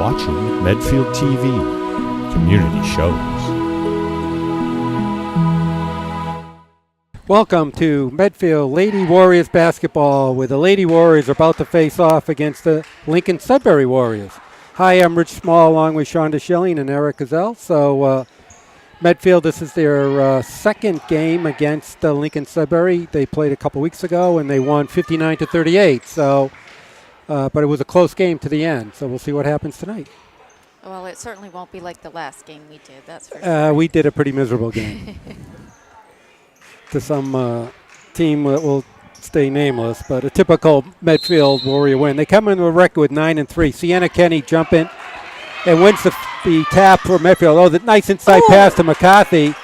watching Medfield TV, Community Shows. Welcome to Medfield Lady Warriors basketball, where the Lady Warriors are about to face off against the Lincoln-Sudbury Warriors. Hi, I'm Rich Small, along with Shonda Schilling and Eric Gazelle. So Medfield, this is their second game against Lincoln-Sudbury. They played a couple weeks ago, and they won 59-38. So, but it was a close game to the end. So we'll see what happens tonight. Well, it certainly won't be like the last game we did, that's for sure. We did a pretty miserable game. To some team that will stay nameless, but a typical Medfield Warrior win. They come into a record with 9-3. Sienna Kenny jumping and wins the tap for Medfield. Oh, the nice inside pass to McCarthy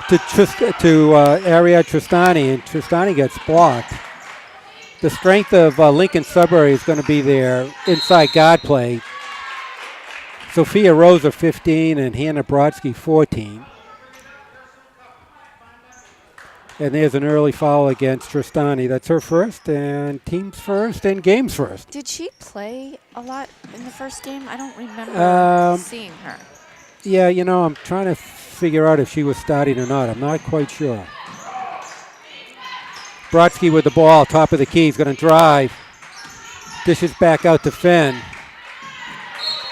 to Ariad Tristani, and Tristani gets blocked. The strength of Lincoln-Sudbury is going to be their inside guard play. Sophia Rosa, 15, and Hannah Brodsky, 14. And there's an early foul against Tristani. That's her first, and team's first, and game's first. Did she play a lot in the first game? I don't remember seeing her. Yeah, you know, I'm trying to figure out if she was starting or not. I'm not quite sure. Brodsky with the ball, top of the key. He's going to drive. Dishes back out to Finn.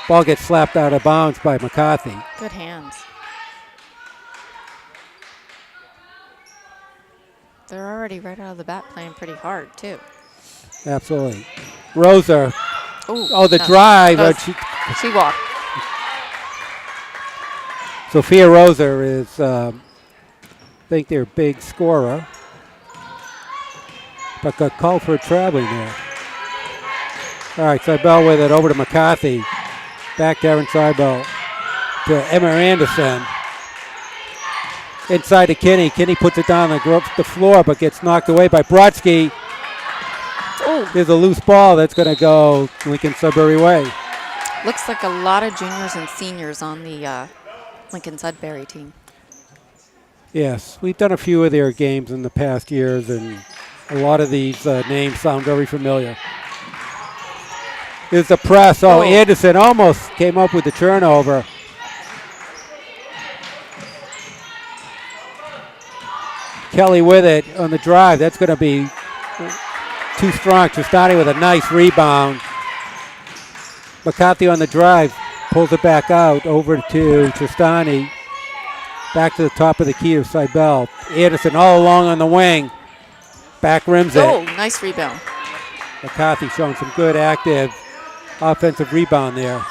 Ball gets slapped out of bounds by McCarthy. Good hands. They're already right out of the bat playing pretty hard, too. Absolutely. Rosa. Ooh, the drive. She walked. Sophia Rosa is, I think, their big scorer. But got called for traveling there. All right, Seibel with it over to McCarthy. Back to Erin Seibel. To Emma Anderson. Inside to Kinney. Kinney puts it down the floor, but gets knocked away by Brodsky. There's a loose ball that's going to go Lincoln-Sudbury way. Looks like a lot of juniors and seniors on the Lincoln-Sudbury team. Yes, we've done a few of their games in the past years, and a lot of these names sound very familiar. Here's the press. Anderson almost came up with the turnover. Kelly with it on the drive. That's going to be too strong. Tristani with a nice rebound. McCarthy on the drive. Pulls it back out over to Tristani. Back to the top of the key of Seibel. Anderson all along on the wing. Back rims it. Oh, nice rebound. McCarthy showing some good active offensive rebound there.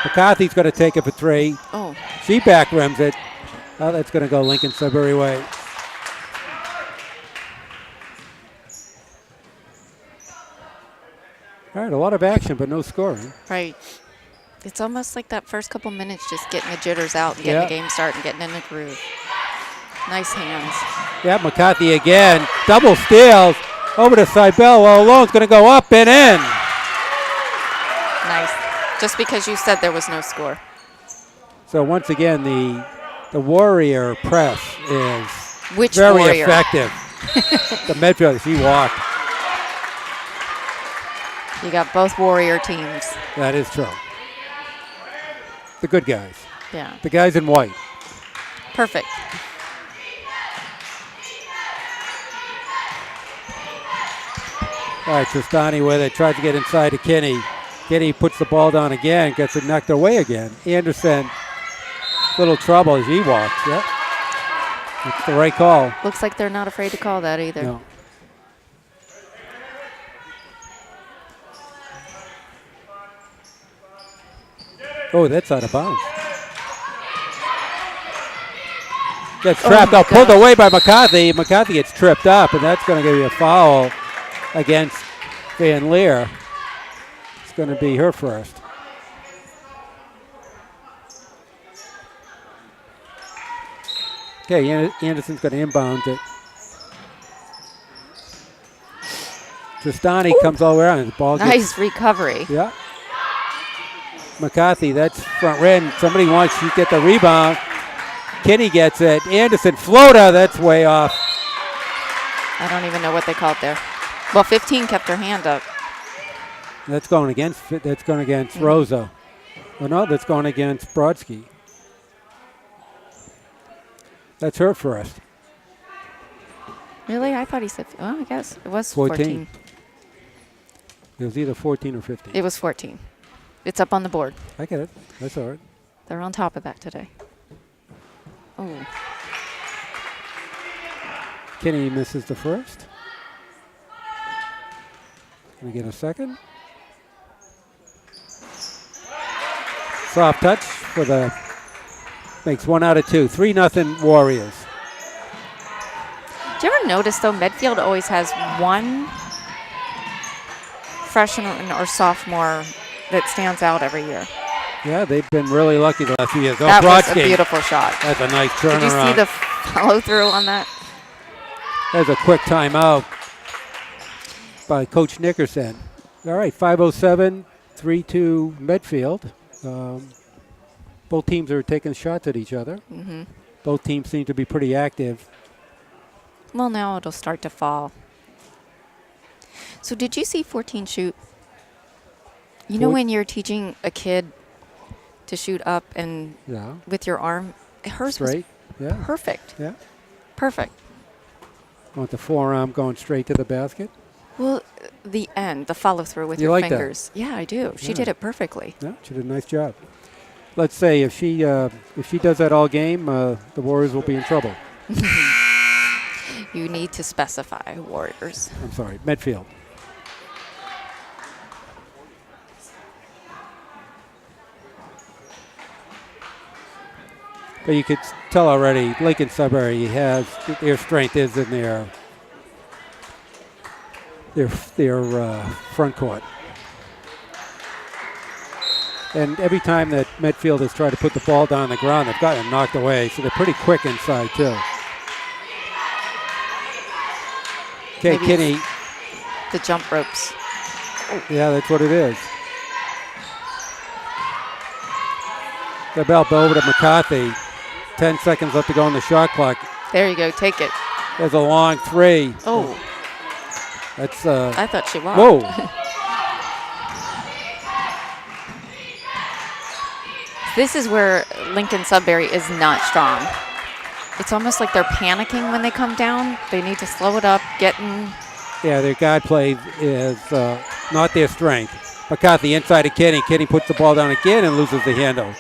McCarthy's going to take it for three. Oh. She back rims it. Oh, that's going to go Lincoln-Sudbury way. All right, a lot of action, but no scoring. Right. It's almost like that first couple minutes just getting the jitters out and getting the game started and getting in the groove. Nice hands. Yeah, McCarthy again. Double steals over to Seibel. All alone. It's going to go up and in. Nice. Just because you said there was no score. So once again, the Warrior press is very effective. The Medfield, she walked. You got both Warrior teams. That is true. The good guys. Yeah. The guys in white. Perfect. All right, Tristani with it. Tries to get inside to Kinney. Kinney puts the ball down again. Gets it knocked away again. Anderson. Little trouble as he walks. Yep. It's the right call. Looks like they're not afraid to call that either. No. Oh, that's out of bounds. Gets trapped out, pulled away by McCarthy. McCarthy gets tripped up, and that's going to give you a foul against Van Leer. It's going to be her first. Okay, Anderson's going to inbound it. Tristani comes all around. The ball nice recovery. Yeah. McCarthy, that's front rim. Somebody wants to get the rebound. Kinney gets it. Anderson floater, that's way off. I don't even know what they called there. Well, 15 kept her hand up. That's going against Rosa. Oh, no, that's going against Brodsky. That's her first. Really? I thought he said, I guess it was 14. It was either 14 or 15. It was 14. It's up on the board. I get it. That's all right. They're on top of that today. Oh. Kinney misses the first. Can we get a second? Soft touch for the, makes 1 out of 2. 3-0 Warriors. Do you ever notice, though, Medfield always has one freshman or sophomore that stands out every year? Yeah, they've been really lucky the last few years. That was a beautiful shot. That's a nice turnaround. Did you see the follow-through on that? There's a quick timeout by Coach Nickerson. All right, 5:07, 3-2 Medfield. Both teams are taking shots at each other. Mm-hmm. Both teams seem to be pretty active. Well, now it'll start to fall. So did you see 14 shoot? You know when you're teaching a kid to shoot up and with your arm? Hers straight. Was perfect. Yeah. Perfect. Want the forearm going straight to the basket? Well, the end, the follow-through with you your like fingers. That? Yeah, I do. She did it perfectly. Yeah, she did a nice job. Let's say if she does that all game, the Warriors will be in trouble. You need to specify Warriors. I'm sorry, Medfield. But you could tell already, Lincoln-Sudbury has their strength is in their front court. And every time that Medfield has tried to put the ball down on the ground, they've gotten it knocked away. So they're pretty quick inside, too. Okay, Kinney. The jump ropes. Yeah, that's what it is. The bell over to McCarthy. 10 seconds left to go on the shot clock. There you go. Take it. There's a long three. Oh. That's. I thought she walked. Whoa. This is where Lincoln-Sudbury is not strong. It's almost like they're panicking when they come down. They need to slow it up, get in. Yeah, their guard play is not their strength. McCarthy inside of Kinney. Kinney puts the ball down again and loses the handle.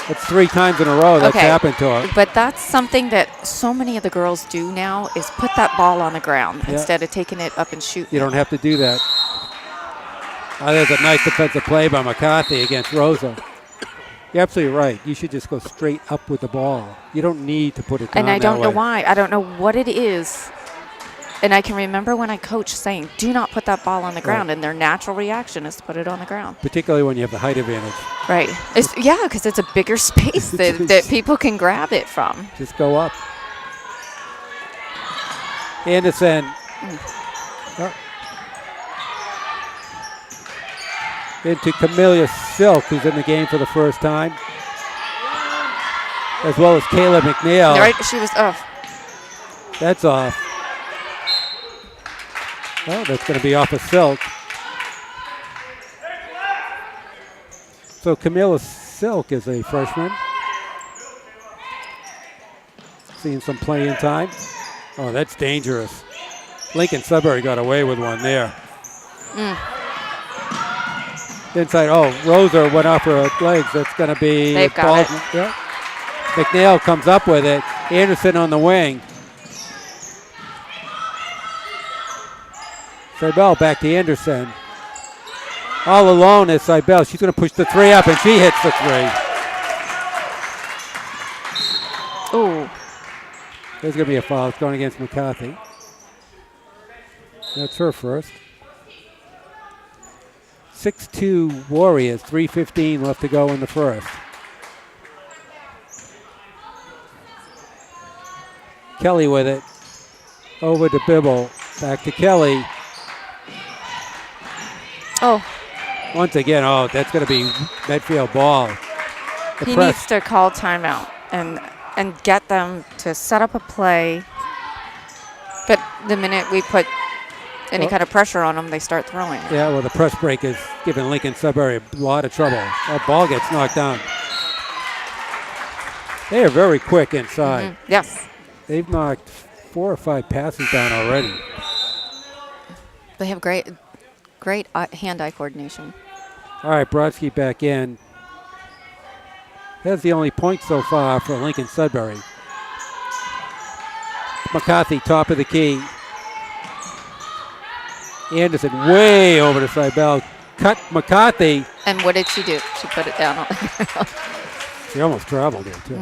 That's 3 times in a row that's happened to her. But that's something that so many of the girls do now is put that ball on the ground instead of taking it up and shooting. You don't have to do that. There's a nice defensive play by McCarthy against Rosa. You're absolutely right. You should just go straight up with the ball. You don't need to put it down. And I don't know why. I don't know what it is. And I can remember when I coached saying, do not put that ball on the ground. Right. And their natural reaction is to put it on the ground. Particularly when you have the height advantage. Right. Because it's a bigger space that people can grab it from. Just go up. Anderson. Into Camellia Silk, who's in the game for the first time. As well as Kayla McNeil. Right, she was off. That's off. Well, that's going to be off of Silk. So Camilla Silk is a freshman. Seeing some playing time. Oh, that's dangerous. Lincoln-Sudbury got away with one there. Inside, Rosa went off her legs. That's going to be... They've got it. Yeah. McNeil comes up with it. Anderson on the wing. Cybelle back to Anderson. All alone is Cybelle. She's going to push the three up, and she hits the three. Ooh. There's going to be a foul. It's going against McCarthy. That's her first. 6-2 Warriors. 3:15 left to go in the first. Kelly with it. Over to Bibble. Back to Kelly. Once again, that's going to be Medfield ball. He needs to call timeout and get them to set up a play. But the minute we put any kind of pressure on them, they start throwing. Yeah, well, the press break is giving Lincoln-Sudbury a lot of trouble. That ball gets knocked down. They are very quick inside. Yes. They've knocked 4 or 5 passes down already. They have great hand-eye coordination. All right, Brodsky back in. That's the only point so far for Lincoln-Sudbury. McCarthy, top of the key. Anderson way over the side bell. Cut McCarthy. And what did she do? She put it down. She almost traveled it, too.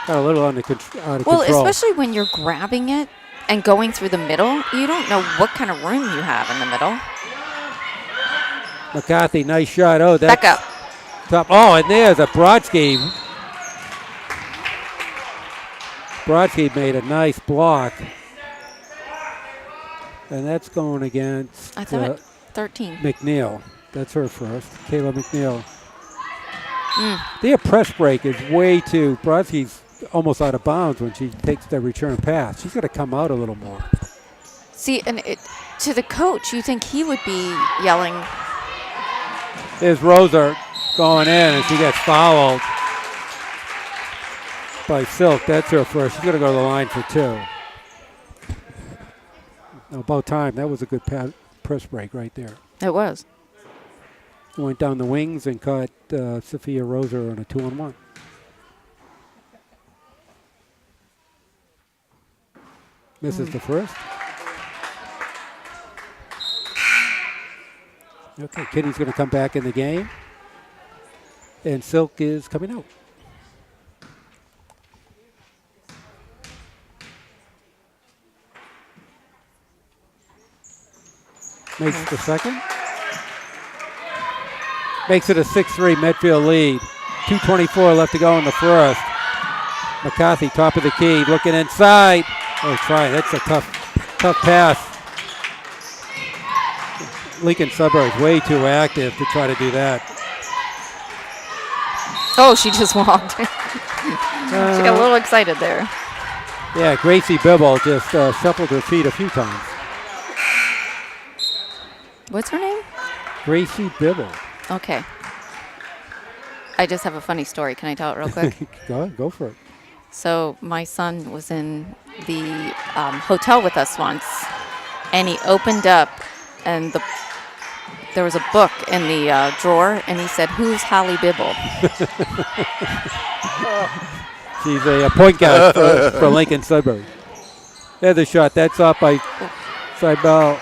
Got a little out of control. Well, especially when you're grabbing it and going through the middle, you don't know what kind of room you have in the middle. McCarthy, nice shot. Oh, that's back up. Top. Oh, and there's a Brodsky. Brodsky made a nice block. And that's going against I thought 13. McNeil. That's her first. Kayla McNeil. Their press break is way too. Brodsky's almost out of bounds when she takes the return pass. She's got to come out a little more. See, and to the coach, you think he would be yelling. There's Rosa going in, and she gets fouled by Silk. That's her first. She's going to go to the line for 2. About time. That was a good press break right there. It was. Went down the wings and caught Sophia Rosa on a 2-on-1. Misses the first. Okay, Kitty's going to come back in the game. And Silk is coming out. Makes the second. Makes it a 6-3 Medfield lead. 2:24 left to go in the first. McCarthy, top of the key, looking inside. Oh, try. That's a tough pass. Lincoln-Sudbury is way too active to try to do that. Oh, she just walked. She got a little excited there. Yeah, Gracie Bibble just shuffled her feet a few times. What's her name? Gracie Bibble. Okay. I just have a funny story. Can I tell it real quick? Go for it. So my son was in the hotel with us once, and he opened up, and there was a book in the drawer, and he said, "Who's Holly Bibble?" She's a point guard for Lincoln-Sudbury. There's a shot. That's up by Seibel.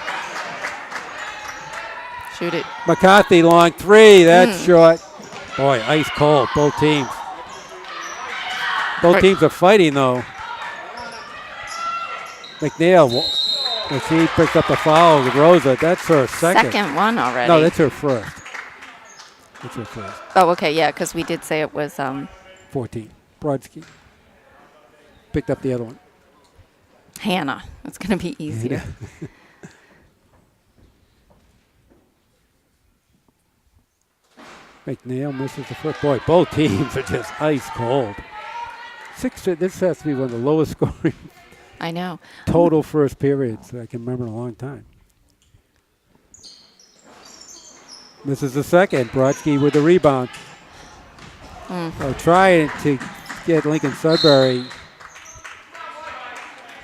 Shoot it. McCarthy, long 3. That's short. Boy, ice cold, both teams. Both teams are fighting, though. McNeil, she picked up the foul with Rosa. That's her second. Second one already. No, that's her first. That's her first. Oh, okay, yeah, because we did say it was 14. Brodsky picked up the other one. Hannah. It's going to be easier. McNeil misses the foot. Boy, both teams are just ice cold. 6. This has to be one of the lowest scoring I know. total first periods I can remember in a long time. Misses the second. Brodsky with the rebound. Trying to get Lincoln-Sudbury.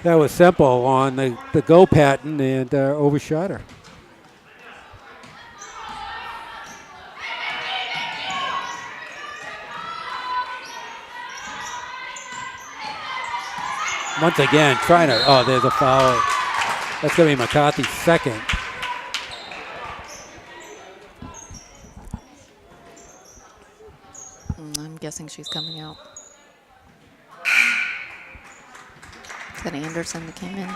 That was simple on the go pattern and overshot her. Once again, trying to, there's a foul. That's going to be McCarthy's second. I'm guessing she's coming out. Is that Anderson that came in?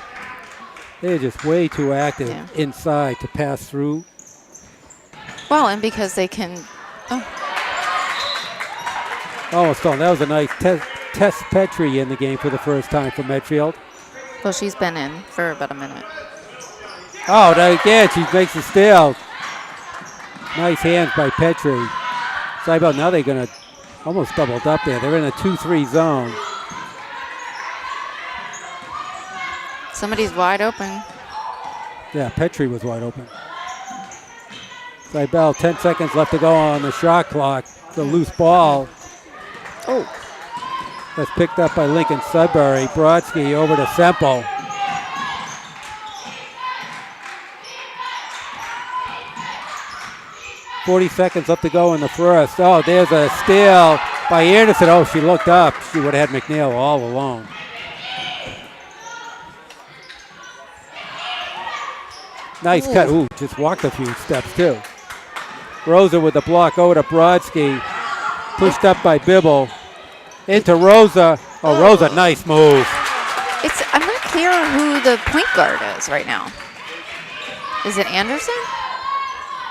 They're just way too active inside to pass through. Well, and because they can. Almost gone. That was a nice Tess Petrie in the game for the first time for Medfield. Well, she's been in for about a minute. Oh, again, she makes the steal. Nice hands by Petrie. Seibel, now they're going to almost doubled up there. They're in a 2-3 zone. Somebody's wide open. Yeah, Petrie was wide open. Seibel, 10 seconds left to go on the shot clock. It's a loose ball. Oh. That's picked up by Lincoln-Sudbury. Brodsky over to Semple. .40 seconds left to go in the first. Oh, there's a steal by Anderson. Oh, she looked up. She would have had McNeil all alone. Nice cut. Ooh, just walked a few steps, too. Rosa with the block over to Brodsky. Pushed up by Bibble. Into Rosa. Oh, Rosa, nice move. I'm not clear on who the point guard is right now. Is it Anderson?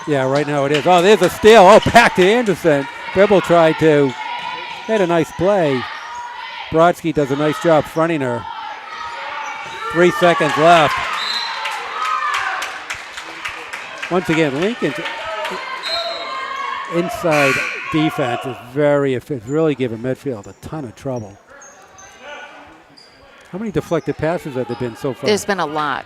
Yeah, right now it is. Oh, there's a steal. Oh, back to Anderson. Bibble tried to. Had a nice play. Brodsky does a nice job fronting her. 3 seconds left. Once again, Lincoln's inside defense is very efficient, really giving Medfield a ton of trouble. How many deflected passes have there been so far? There's been a lot.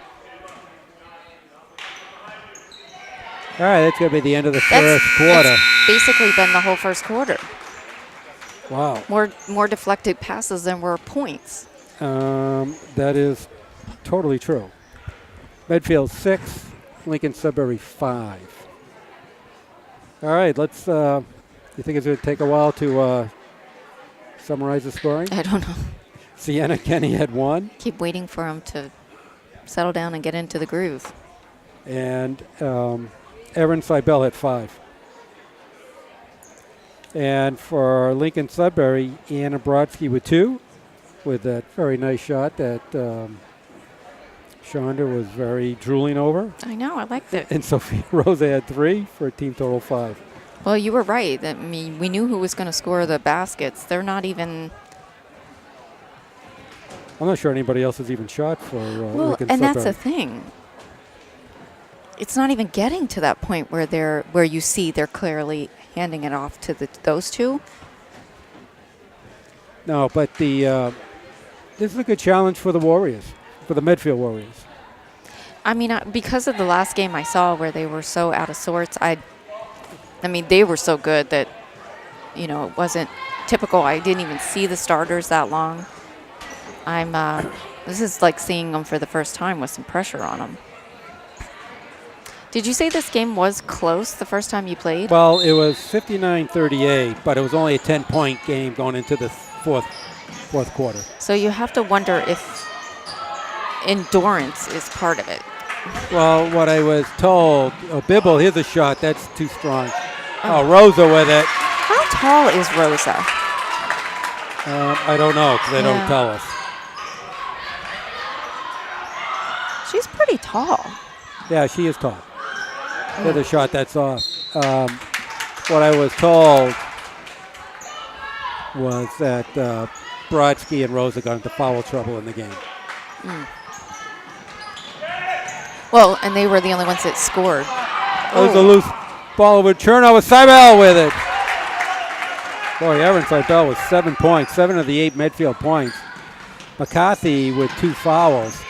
All right, that's going to be the end of the first quarter. That's basically been the whole first quarter. Wow. More deflected passes than were points. That is totally true. Medfield 6, Lincoln-Sudbury 5. All right, let's. You think it's going to take a while to summarize the scoring? I don't know. Sienna Kenny had 1. Keep waiting for him to settle down and get into the groove. And Erin Seibel had 5. And for Lincoln-Sudbury, Anna Brodsky with 2, with that very nice shot that Shonda was very drooling over. I know, I liked it. And Sophia Rosa had 3 for a team total 5. Well, you were right. I mean, we knew who was going to score the baskets. They're not even. I'm not sure anybody else has even shot for Lincoln-Sudbury. And that's the thing. It's not even getting to that point where you see they're clearly handing it off to those two. No, but this is a good challenge for the Warriors, for the Medfield Warriors. I mean, because of the last game I saw where they were so out of sorts, I mean, they were so good that, it wasn't typical. I didn't even see the starters that long. This is like seeing them for the first time with some pressure on them. Did you say this game was close the first time you played? Well, it was 59-38, but it was only a 10-point game going into the fourth quarter. So you have to wonder if endurance is part of it. Well, what I was told, Bibble, here's a shot. That's too strong. Oh, Rosa with it. How tall is Rosa? I don't know because they don't tell us. She's pretty tall. Yeah, she is tall. Here's a shot that's off. What I was told was that Brodsky and Rosa got into foul trouble in the game. Well, and they were the only ones that scored. That was a loose ball over turnover. Seibel with it. Boy, Erin Seibel with 7 points, 7 of the 8 Medfield points. McCarthy with 2 fouls.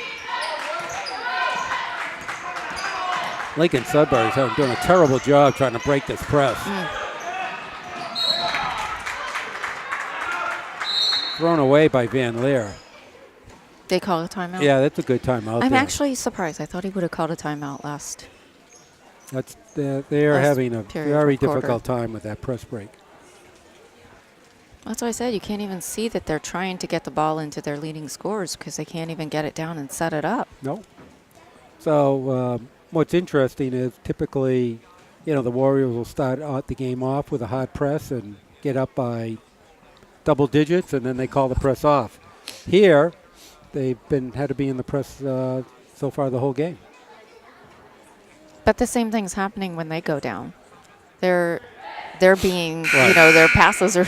Lincoln-Sudbury's doing a terrible job trying to break this press. Thrown away by Van Leer. They call a timeout? Yeah, that's a good timeout. I'm actually surprised. I thought he would have called a timeout last. They're having a very difficult time with that press break. That's why I said you can't even see that they're trying to get the ball into their leading scorers because they can't even get it down and set it up. No. So what's interesting is typically, the Warriors will start out the game off with a hard press and get up by double digits, and then they call the press off. Here, they've had to be in the press so far the whole game. But the same thing's happening when they go down. They're being, their passes are.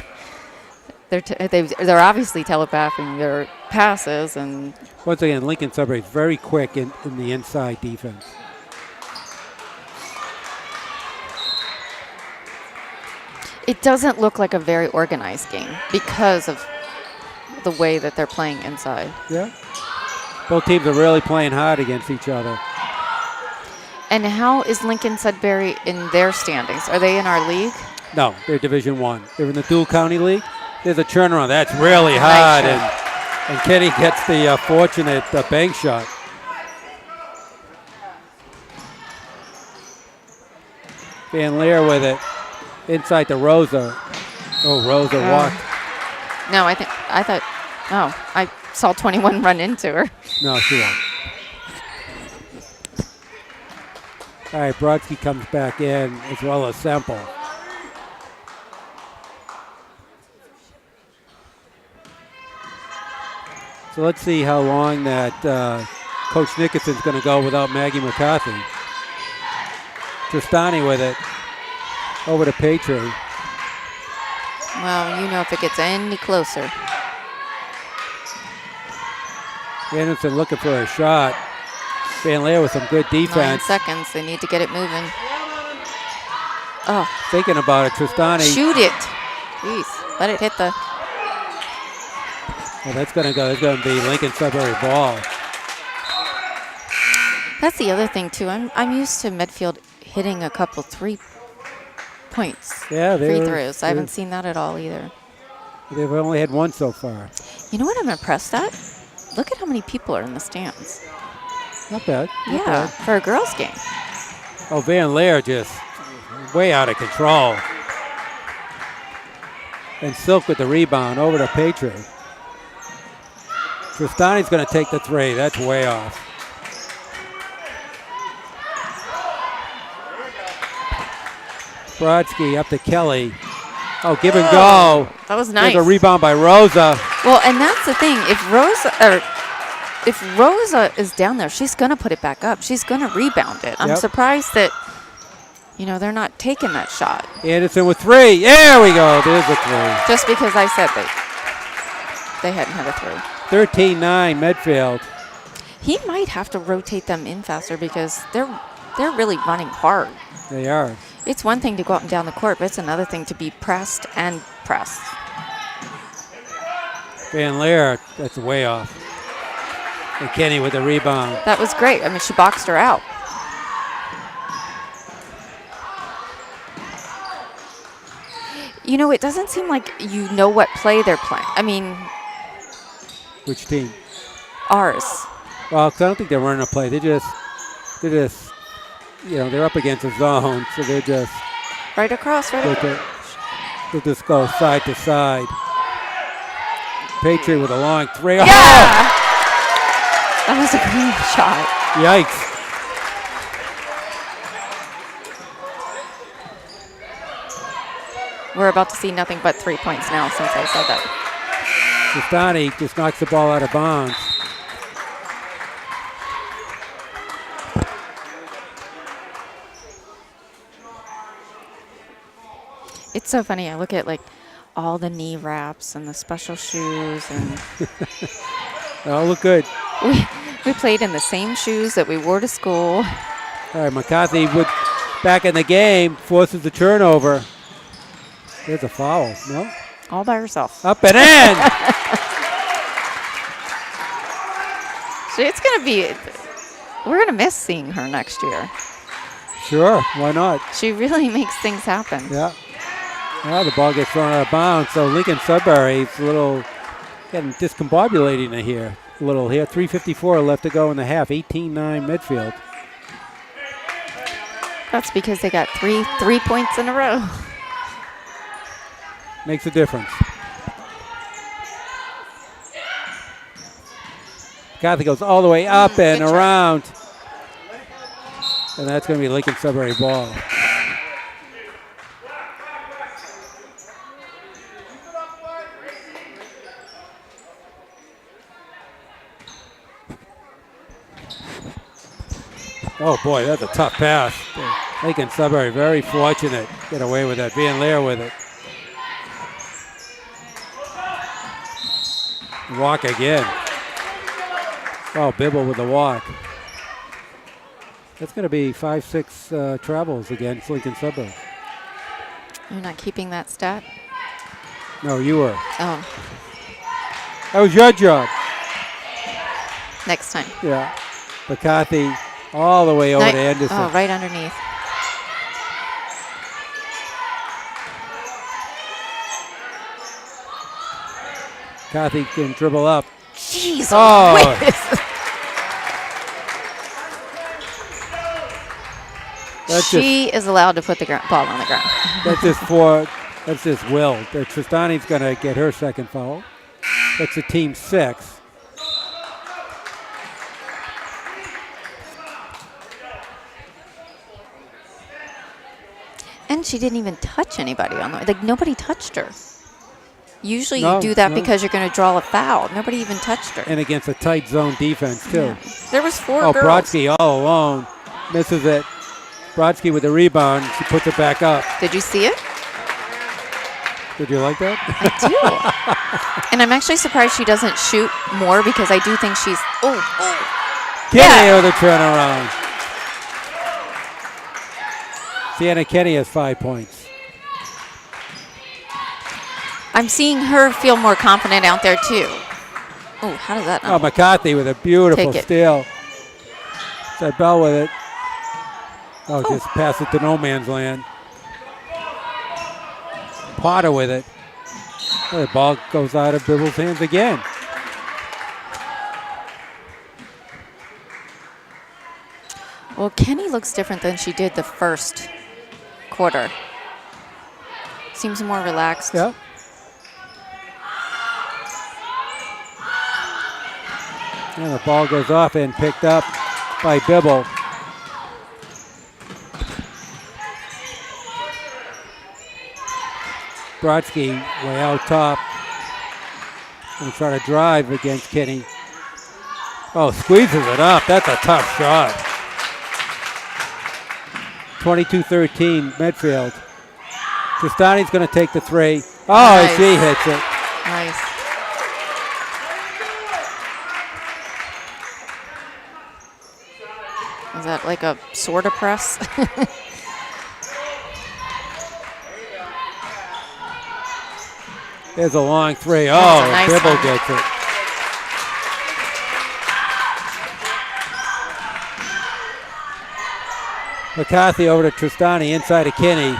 They're obviously telegraphing their passes, and once again, Lincoln-Sudbury is very quick in the inside defense. It doesn't look like a very organized game because of the way that they're playing inside. Yeah. Both teams are really playing hard against each other. And how is Lincoln-Sudbury in their standings? Are they in our league? No, they're Division I. They're in the Dual County League. There's a turnaround. That's really hard. Nice And Kenny gets the fortunate bank shot. Van Leer with it. Inside to Rosa. Oh, Rosa walked. No, I saw 21 run into her. No, she won't. All right, Brodsky comes back in as well as Semple. So let's see how long that Coach Nickerson's going to go without Maggie McCarthy. Tristani with it. Over to Petrie. Well, you know if it gets any closer. Anderson looking for a shot. Van Leer with some good 9 defense. seconds. They need to get it moving. Oh. Thinking about it, Tristani. Shoot it. Jeez. Let it hit the... Well, that's going to be Lincoln-Sudbury ball. That's the other thing, too. I'm used to Medfield hitting a couple 3 points. Yeah, free throws. I haven't seen that at all either. They've only had one so far. You know what I'm impressed at? Look at how many people are in the stands. Not bad. Not Yeah, bad. for a girls' game. Oh, Van Leer just way out of control. And Silk with the rebound over to Petrie. Tristani's going to take the 3. That's way off. Brodsky up to Kelly. Oh, give and go. That was nice. There's a rebound by Rosa. Well, and that's the thing. If Rosa is down there, she's going to put it back up. She's going to rebound it. I'm surprised that, they're not taking that shot. Anderson with 3. There we go. There's a 3. Just because I said they hadn't had a 3. 13-9 Medfield. He might have to rotate them in faster because they're really running hard. They are. It's one thing to go up and down the court, but it's another thing to be pressed and pressed. Van Leer, that's way off. And Kenny with the rebound. That was great. I mean, she boxed her out. It doesn't seem like you know what play they're playing. I mean... Which team? Ours. Well, 'cause I don't think they're running a play. They're just, they're up against a zone, so they're just... Right across, right across. They'll just go side to side. Petrie with a long 3. Yeah! Oh! That was a great shot. Yikes. We're about to see nothing but 3 points now since I said that. Tristani just knocks the ball out of bounds. It's so funny. I look at all the knee wraps and the special shoes, and Oh, look good. we played in the same shoes that we wore to school. All right, McCarthy back in the game, forces the turnover. There's a foul. No? All by herself. Up and in. So it's going to be, we're going to miss seeing her next year. Sure, why not? She really makes things happen. Yeah. Now the ball gets thrown out of bounds, so Lincoln-Sudbury is a little getting discombobulating here. A little here. 3:54 left to go in the half. 18-9 Medfield. That's because they got three points in a row. Makes a difference. McCarthy goes all the way up and around. And that's going to be Lincoln-Sudbury ball. Oh, boy, that's a tough pass. Lincoln-Sudbury very fortunate. Get away with that. Van Leer with it. Walk again. Oh, Bibble with the walk. That's going to be 5-6 travels against Lincoln-Sudbury. You're not keeping that stat? No, you were. Oh. That was your job. Next time. Yeah. McCarthy All the way over to Anderson. Oh, right underneath. Kathy can dribble up. Jeez. Oh. She is allowed to put the ball on the ground. That's just will. Tristani's going to get her second foul. That's a team 6. And she didn't even touch anybody on the like nobody touched her. Usually you do that because you're going to draw a foul. Nobody even touched her. And against a tight zone defense too. Yeah. There was 4 girls. Brodsky all alone. Misses it. Brodsky with the rebound. She puts it back up. Did you see it? Did you like that? I do. And I'm actually surprised she doesn't shoot more because I do think she's Kenny with a turnaround. Sienna Kenny has 5 points. I'm seeing her feel more confident out there too. Oh, how does that? McCarthy with a beautiful steal. Bell with it. Just pass it to no man's land. Potter with it. The ball goes out of Bibble's hands again. Well, Kenny looks different than she did the first quarter. Seems more relaxed. Yeah. And the ball goes off and picked up by Bibble. Brodsky way out top. Going to try to drive against Kenny. Squeezes it up. That's a tough shot. 22-13, Medfield. Tristani's going to take the 3. Nice. She hits it. Nice. Is that like a sword press? There's a long 3. Nice Bibble one. gets it. McCarthy over to Tristani, inside to Kenny.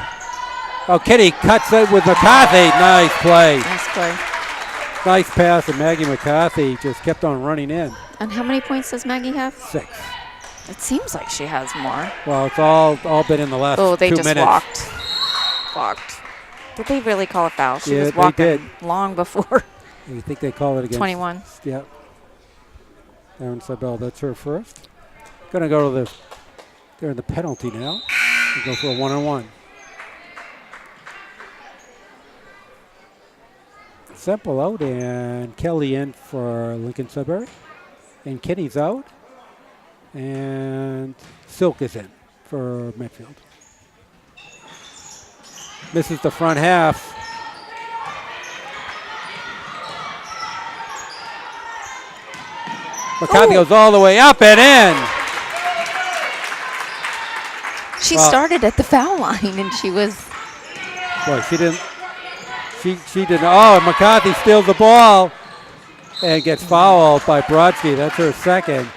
Kenny cuts it with McCarthy. Nice play. Nice play. Nice pass, and Maggie McCarthy just kept on running in. And how many points does Maggie have? 6. It seems like she has more. Well, it's all been in the last 2 minutes. They just walked. Did they really call a foul? She was walking long before. You think they call it against? 21. Yep. Aaron Sabell, that's her first. Going to go to they're in the penalty now. We'll go for a 1-on-1. Semple out and Kelly in for Lincoln-Sudbury. And Kenny's out. And Silk is in for Medfield. Misses the front half. McCarthy goes all the way up and in. She started at the foul line and she was. Boy, she didn't. She didn't. McCarthy steals the ball and gets fouled by Brodsky. That's her second.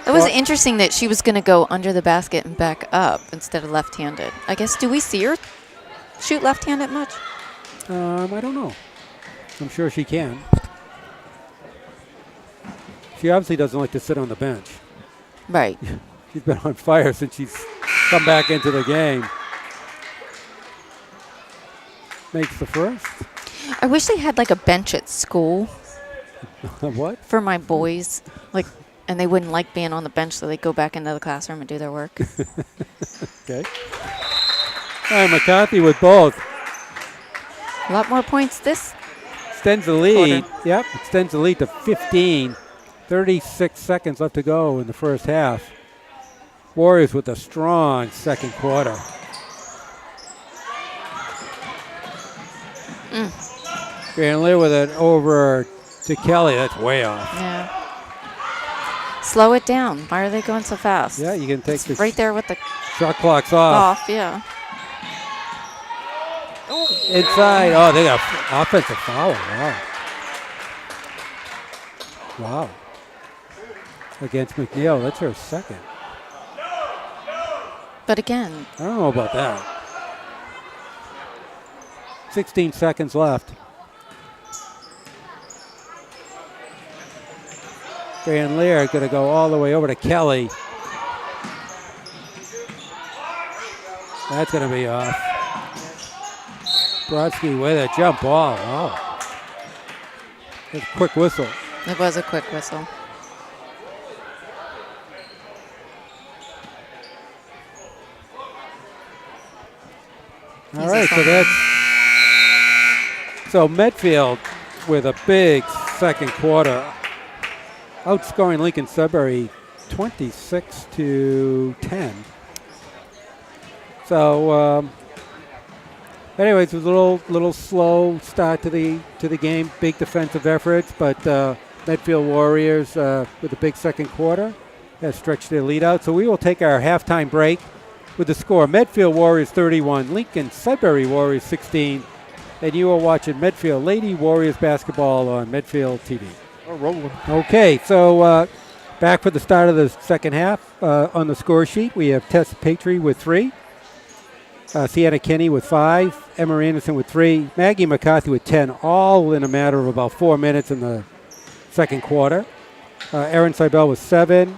It was interesting that she was going to go under the basket and back up instead of left-handed. I guess, do we see her shoot left-handed much? I don't know. I'm sure she can. She obviously doesn't like to sit on the bench. Right. She's been on fire since she's come back into the game. Makes the first. I wish they had like a bench at school. What? For my boys. And they wouldn't like being on the bench, so they'd go back into the classroom and do their work. Okay. All right, McCarthy with both. A lot more points this extends the lead. quarter. Yep, extends the lead to 15. 36 seconds left to go in the first half. Warriors with a strong second quarter. Granley with it over to Kelly. That's way off. Yeah. Slow it down. Why are they going so fast? Yeah, you can take this. Right there with the shot clock's off. Yeah. Inside. They got offensive foul. Wow. Against McNeil. That's her second. But again, I don't know about that. 16 seconds left. Van Leer going to go all the way over to Kelly. That's going to be off. Brodsky with a jump ball. Oh. That's a quick whistle. it was a quick whistle. All right, so Medfield with a big second quarter, outscoring Lincoln-Sudbury 26-10. So, anyways, it was a little slow start to the game. Big defensive efforts, but Medfield Warriors with a big second quarter has stretched their lead out. So we will take our halftime break with the score: Medfield Warriors 31, Lincoln-Sudbury Warriors 16. And you are watching Medfield Lady Warriors basketball on Medfield TV. Oh, rolling. Okay, so back for the start of the second half. On the score sheet, we have Tess Patry with 3, Sienna Kinney with 5, Emma Anderson with 3, Maggie McCarthy with 10, all in a matter of about 4 minutes in the second quarter. Erin Seibel with 7,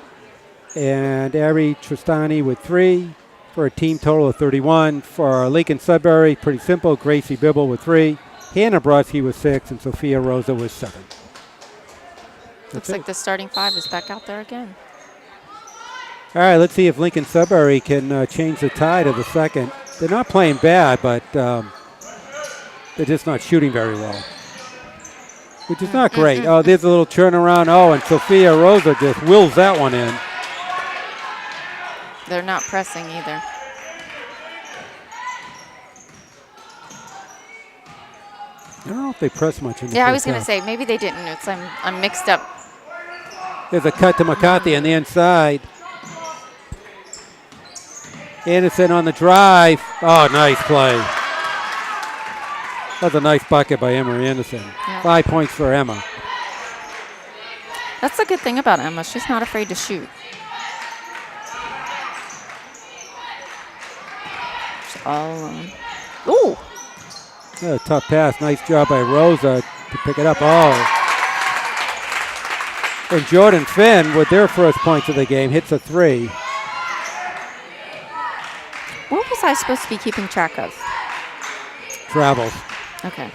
and Ari Tristani with 3, for a team total of 31. For Lincoln-Sudbury, pretty simple. Gracie Bibble with 3, Hannah Brodsky with 6, and Sophia Rosa with 7. Looks like the starting 5 is back out there again. All right, let's see if Lincoln-Sudbury can change the tide of the second. They're not playing bad, but they're just not shooting very well, which is not great. Oh, there's a little turnaround. Oh, and Sophia Rosa just wills that one in. They're not pressing either. I don't know if they press much in the Yeah, I first was going to half. say, maybe they didn't. I'm mixed up. There's a cut to McCarthy on the inside. Anderson on the drive. Oh, nice play. That's a nice bucket by Emma Anderson. Yeah. 5 points for Emma. That's the good thing about Emma. She's not afraid to shoot. She's all alone. Ooh. A tough pass. Nice job by Rosa to pick it up. Oh. And Jordan Finn, with their first points of the game, hits a 3. What was I supposed to be keeping track of? Travels. Okay.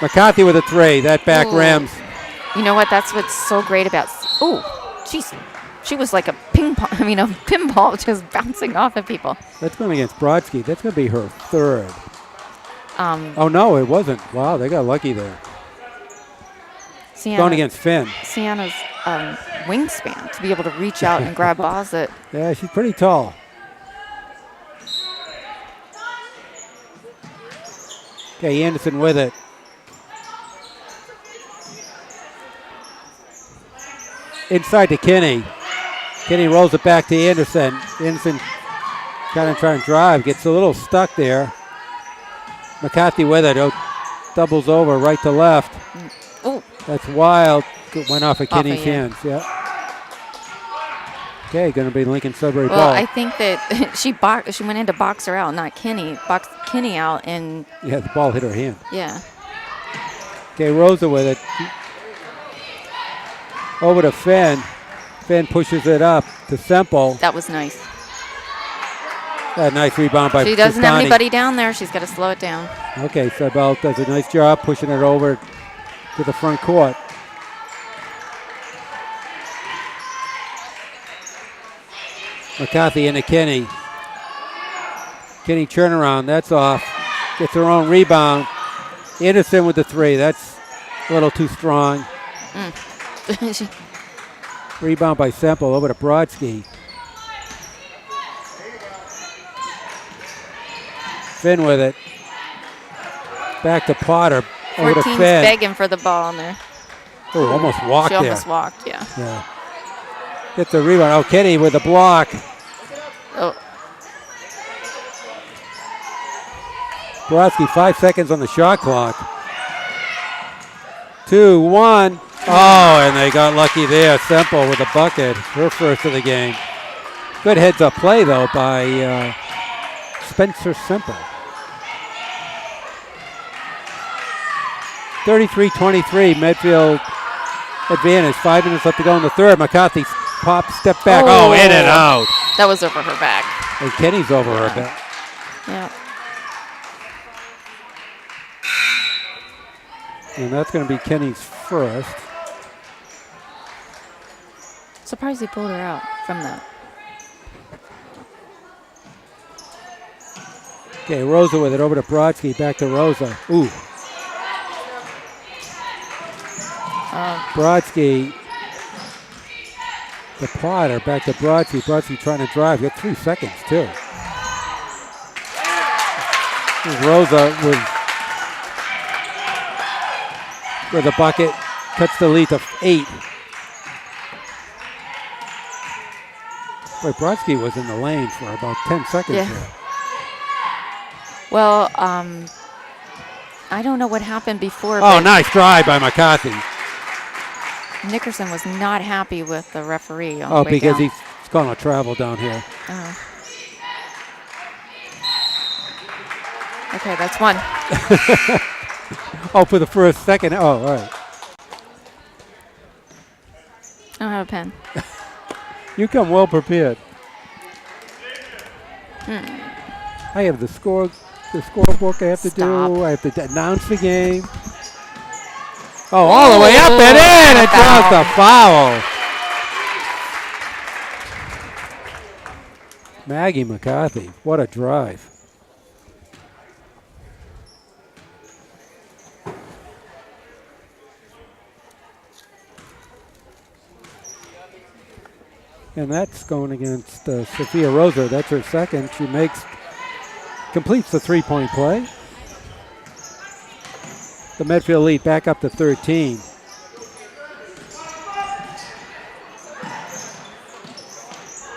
McCarthy with a 3. That back Ooh. rims. You know what? That's what's so great about. Oh, jeez. She was like a pinball just bouncing off at people. That's going against Brodsky. That's going to be her 3rd. Oh, no, it wasn't. Wow, they got lucky there. Sienna, Going against Finn. Sienna's wingspan to be able to reach out and grab balls that. Yeah, she's pretty tall. Okay, Anderson with it. Inside to Kinney. Kinney rolls it back to Anderson. Anderson kind of trying to drive. Gets a little stuck there. McCarthy with it. Oh, doubles over right to left. Oh. That's wild. Went off of Kinney's yeah. hands. Yeah. Okay, going to be Lincoln-Sudbury Well, ball. I think that she went in to box her out, not Kinney. Boxed Kinney out, and Yeah, the ball hit her hand. yeah. Okay, Rosa with it. Over to Finn. Finn pushes it up to Semple. That was nice. A nice rebound by She doesn't have Tristani. anybody down there. She's got to slow it down. Okay, Seibel does a nice job pushing it over to the front court. McCarthy into Kinney. Kinney turnaround, that's off. Gets her own rebound. Anderson with the 3, that's a little too strong. Rebound by Semple over to Brodsky. Finn with it. Back to Potter. Over to 14's Finn. begging for the ball in there. Oh, almost walked She there. almost walked, yeah. Yeah. Gets the rebound. Oh, Kinney with the block. Oh, Brodsky, 5 seconds on the shot clock. 2, 1. Oh, and they got lucky there. Semple with a bucket. Her first of the game. Good heads-up play, though, by Spencer Semple. 33-23, Medfield advantage. 5 minutes left to go in the third. McCarthy pop, step back. Oh, in and out. That was over her back. And Kenny's over her back. Yeah. And that's going to be Kenny's first. Surprised he pulled her out from that. Okay, Rosa with it over to Brodsky. Back to Rosa. Ooh. Brodsky, the Potter, back to Brodsky. Brodsky trying to drive. Got 3 seconds, too. Rosa with a bucket. Cuts the lead to 8. Boy, Brodsky was in the lane for about 10 seconds there. Well, I don't know what happened before. Oh, nice drive by McCarthy. Nickerson was not happy with the referee. Oh, because he's going to travel down here. Oh. Okay, that's one. Oh, for the first second. Oh, all right. I don't have a pen. You come well prepared. I have the scorebook I have to do. I have to announce the game. Oh, all the way up and in. It draws the foul. Maggie McCarthy. What a drive. And that's going against Sophia Rosa. That's her second. She completes the three-point play. The Medfield lead back up to 13.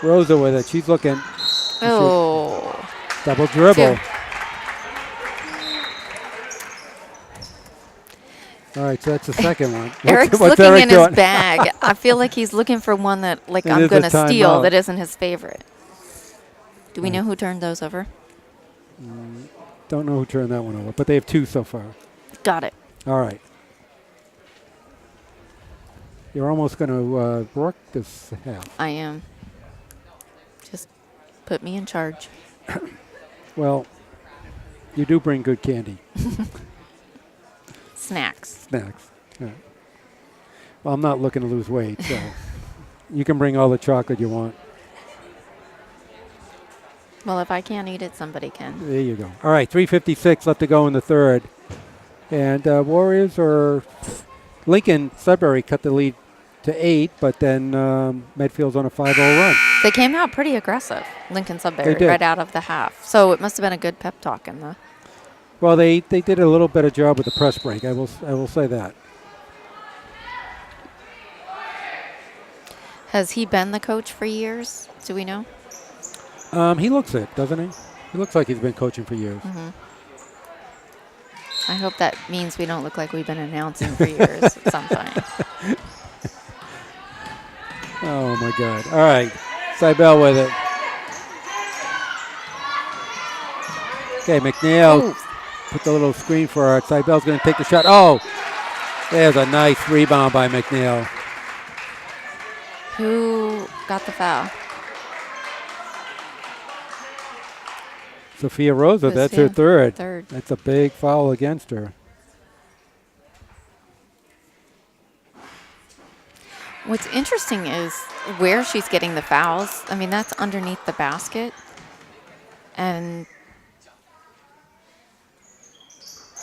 Rosa with it. She's looking. Oh. Double dribble. 2. All right, so that's the second one. Eric's what's looking Eric in doing? his bag. I feel like he's looking for one that, like, I'm is going a to steal timeout. that isn't his favorite. Do we know who turned those over? Don't know who turned that one over, but they have 2 so far. Got it. All right. You're almost going to work this half. I am. Just put me in charge. Well, you do bring good candy. Snacks. Snacks. Yeah. Well, I'm not looking to lose weight, so you can bring all the chocolate you want. Well, if I can't eat it, somebody can. There you go. All right, 3:56 left to go in the third. And Warriors or Lincoln-Sudbury cut the lead to 8, but then Medfield's on a 5-0 run. They came out pretty aggressive, Lincoln-Sudbury, right out of the half. So it must have been a good pep talk in the. Well, they did a little better job with the press break. I will say that. Has he been the coach for years? Do we know? He looks it, doesn't he? He looks like he's been coaching for years. Mm-hmm. I hope that means we don't look like we've been announcing for years at some point. Oh, my God. All right. Cybele with it. Okay, McNeil put the little screen for her. Cybele's going to take the shot. Oh, there's a nice rebound by McNeil. Who got the foul? Sophia Rosa, that's her third. Third. That's a big foul against her. What's interesting is where she's getting the fouls. I mean, that's underneath the basket. And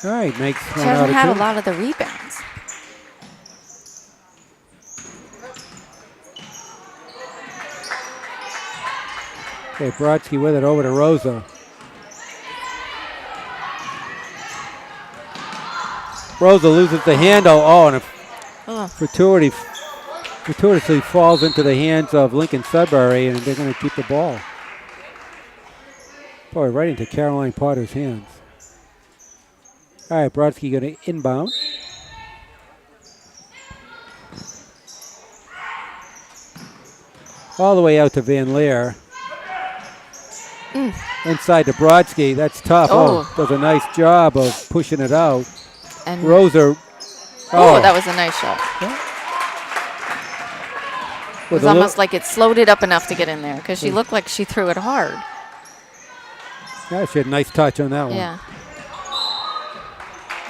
all right, makes she one out hasn't of had 2. a lot of the rebounds. Okay, Brodsky with it over to Rosa. Rosa loses the handle. Oh, and a fortuitously falls into the hands of Lincoln-Sudbury, and they're going to keep the ball. Boy, right into Caroline Potter's hands. All right, Brodsky going to inbound. All the way out to Van Leer. Inside to Brodsky. That's tough. Oh. Does a nice job of pushing it out. And Rosa. that was a nice shot. It was almost like it slowed it up enough to get in there because she looked like she threw it hard. Yeah, she had a nice touch on that one. Yeah.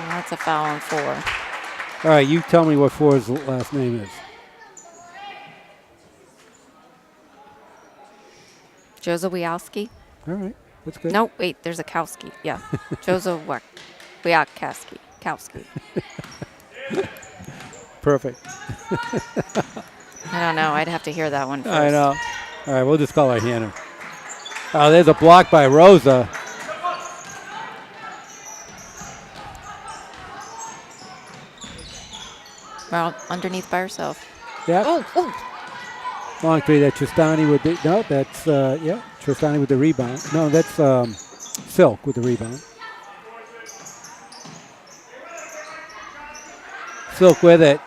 And that's a foul on 4. All right, you tell me what 4's last name is. Jozowiowski. All right, that's good. No, wait, there's a Kowski. Yeah. Jozowiowski. Kowski. Perfect. I don't know. I'd have to hear that one first. I know. All right, we'll just call her Hannah. There's a block by Rosa. Well, underneath by herself. Yeah. Oh. Long three that Tristani would be. No, that's, Tristani with the rebound. No, that's Silk with the rebound. Silk with it.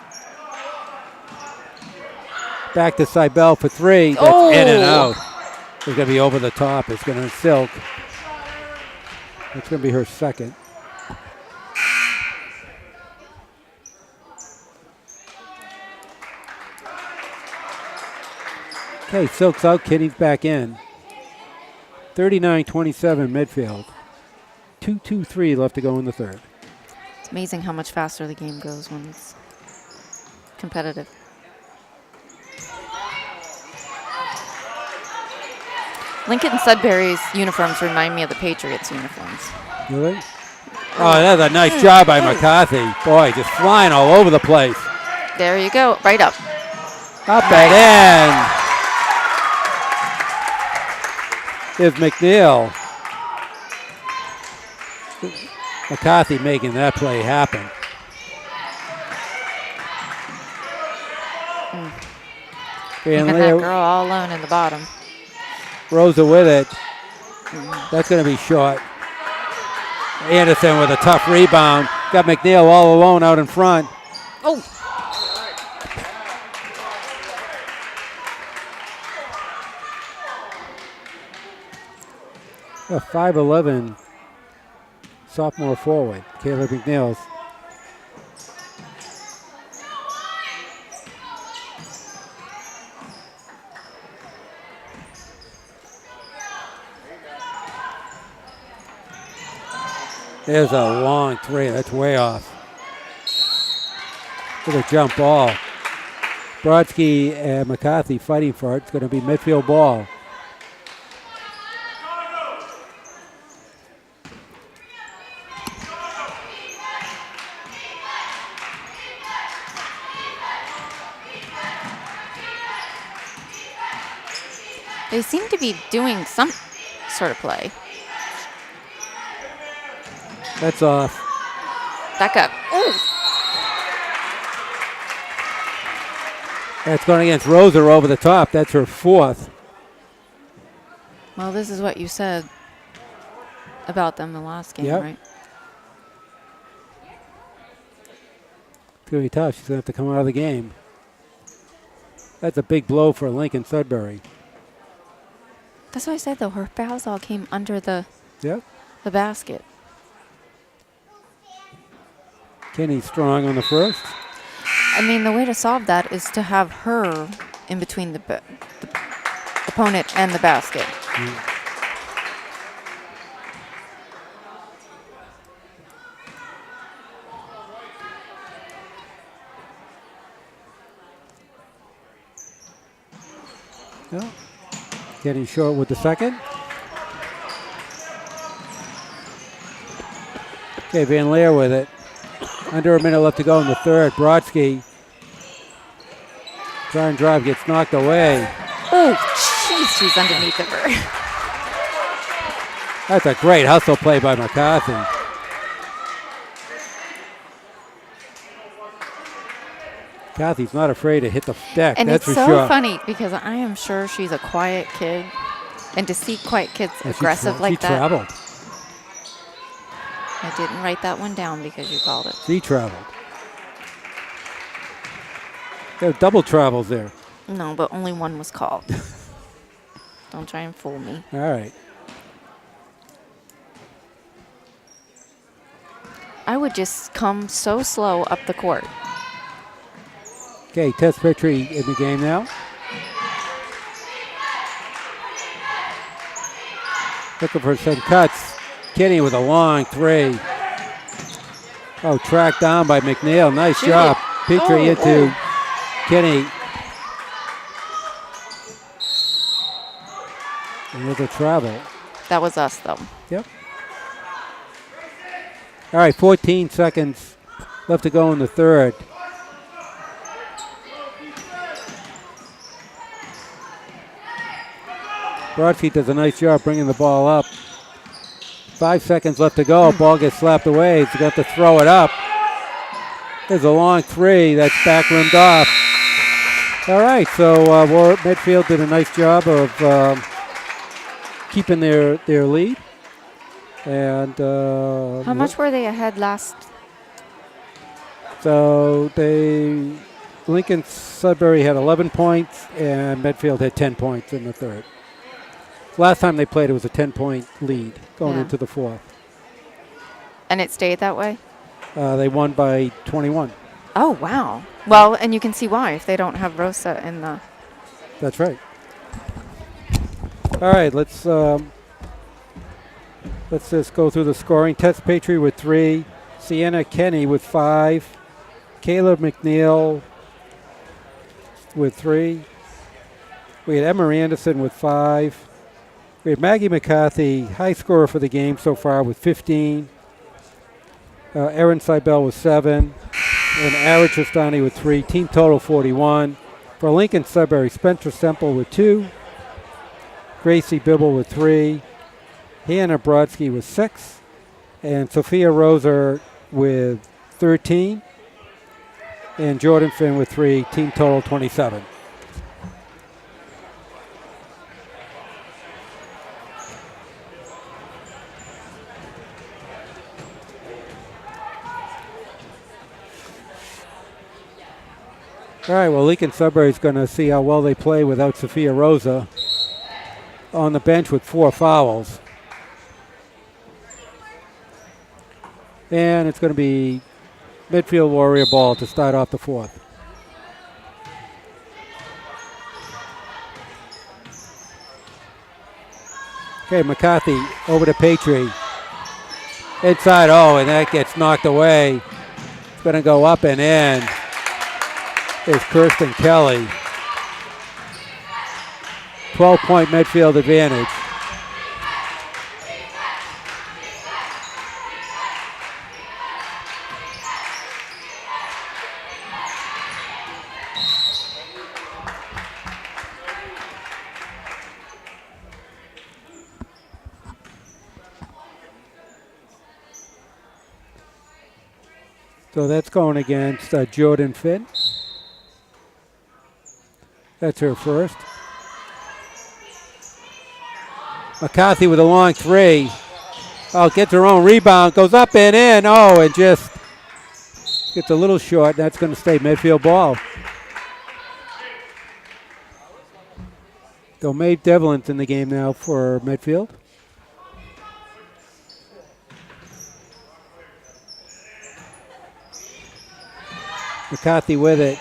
Back to Cybele for 3. That's in and out. It's going to be over the top. It's going to Silk. It's going to be her second. Okay, Silk's out. Kitty's back in. 39-27 Medfield. 2:23 left to go in the third. It's amazing how much faster the game goes when it's competitive. Lincoln-Sudbury's uniforms remind me of the Patriots' uniforms. Really? Oh, that's a nice job by McCarthy. Boy, just flying all over the place. There you go. Right up. Up and in. Here's McNeil. McCarthy making that play happen. And that girl all alone in the bottom. Rosa with it. That's going to be short. Anderson with a tough rebound. Got McNeil all alone out in front. Oh. A 5'11" sophomore forward, Caleb McNeil. There's a long three. That's way off. With a jump ball. Brodsky and McCarthy fighting for it. It's going to be midfield ball. They seem to be doing some sort of play. That's off. Back up. Ooh. That's going against Rosa over the top. That's her 4th. Well, this is what you said about them the last game, right? It's going to be tough. She's going to have to come out of the game. That's a big blow for Lincoln-Sudbury. That's what I said, though. Her fouls all came under the basket. Kenny's strong on the first. I mean, the way to solve that is to have her in between the opponent and the basket. Yeah. Getting short with the second. Okay, Van Leer with it. Under a minute left to go in the third. Brodsky. Try and drive, gets knocked away. Oh, jeez, she's underneath of her. That's a great hustle play by McCarthy. McCarthy's not afraid to hit the deck, And that's it's for so sure. funny because I am sure she's a quiet kid. And to see quiet kids aggressive like she that. traveled. I didn't write that one down because you called it. She traveled. There are double travels there. No, but only one was called. Don't try and fool me. All right. I would just come so slow up the court. Okay, Tess Petrie in the game now. Looking for some cuts. Kenny with a long three. Oh, tracked down by McNeil. Nice Shoot job. it. Petrie into Kenny. And with a travel. That was us, though. Yep. All right, 14 seconds left to go in the third. Brodsky does a nice job bringing the ball up. 5 seconds left to go. Ball gets slapped away. He's got to throw it up. There's a long three that's back rimmed off. All right, so Medfield did a nice job of keeping their lead. And how much were they ahead last? So Lincoln-Sudbury had 11 points and Medfield had 10 points in the third. Last time they played, it was a 10-point lead going into the fourth. And it stayed that way? They won by 21. Oh, wow. Well, and you can see why if they don't have Rosa in the... That's right. All right, let's just go through the scoring. Tess Petrie with 3. Sienna Kenny with 5. Kayla McNeil with 3. We had Emma Anderson with 5. We had Maggie McCarthy, high scorer for the game so far with 15. Erin Seibel with 7. And Ara Tristani with 3. Team total 41. For Lincoln-Sudbury, Spencer Semple with 2. Gracie Bibble with 3. Hannah Brodsky with 6. And Sophia Roser with 13. And Jordan Finn with 3. Team total 27. All right, well, Lincoln-Sudbury is going to see how well they play without Sophia Rosa on the bench with 4 fouls. And it's going to be Medfield Warrior ball to start off the fourth. Okay, McCarthy over to Petrie. Inside, and that gets knocked away. It's going to go up and in. Is Kirsten Kelly. 12-point Medfield advantage. So that's going against Jordan Finn. That's her first. McCarthy with a long three. Gets her own rebound, goes up and in. And just gets a little short. That's going to stay Medfield ball. So Maeve Devlin's in the game now for Medfield. McCarthy with it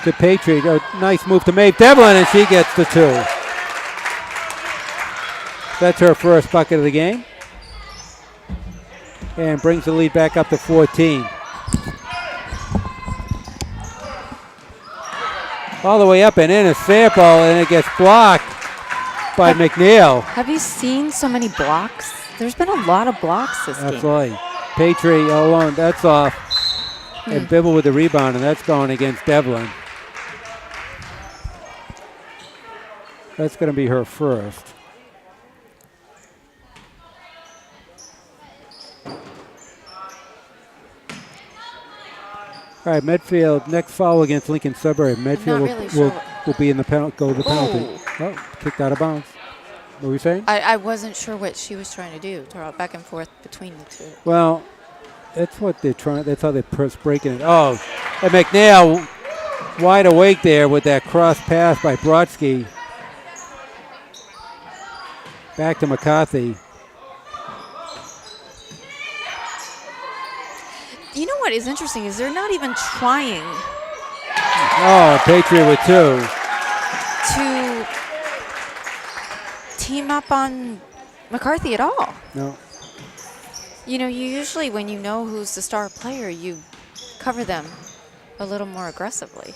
to Petrie. Nice move to Maeve Devlin, and she gets the 2. That's her first bucket of the game. And brings the lead back up to 14. All the way up and in a sample, and it gets blocked by McNeil. Have you seen so many blocks? There's been a lot of blocks this game. Absolutely. Petrie alone, that's off. And Bibble with the rebound, and that's going against Devlin. That's going to be her first. All right, Medfield, next foul against Lincoln-Sudbury. Medfield will be in the penalty, go to the penalty. Kicked out of bounds. What were you saying? I wasn't sure what she was trying to do, throw it back and forth between the two. Well, that's what they're trying. That's how they're breaking it. And McNeil wide awake there with that cross pass by Brodsky. Back to McCarthy. You know what is interesting is they're not even trying Oh, Patriot with 2. to team up on McCarthy at all. No. You know, you usually, when you know who's the star player, you cover them a little more aggressively.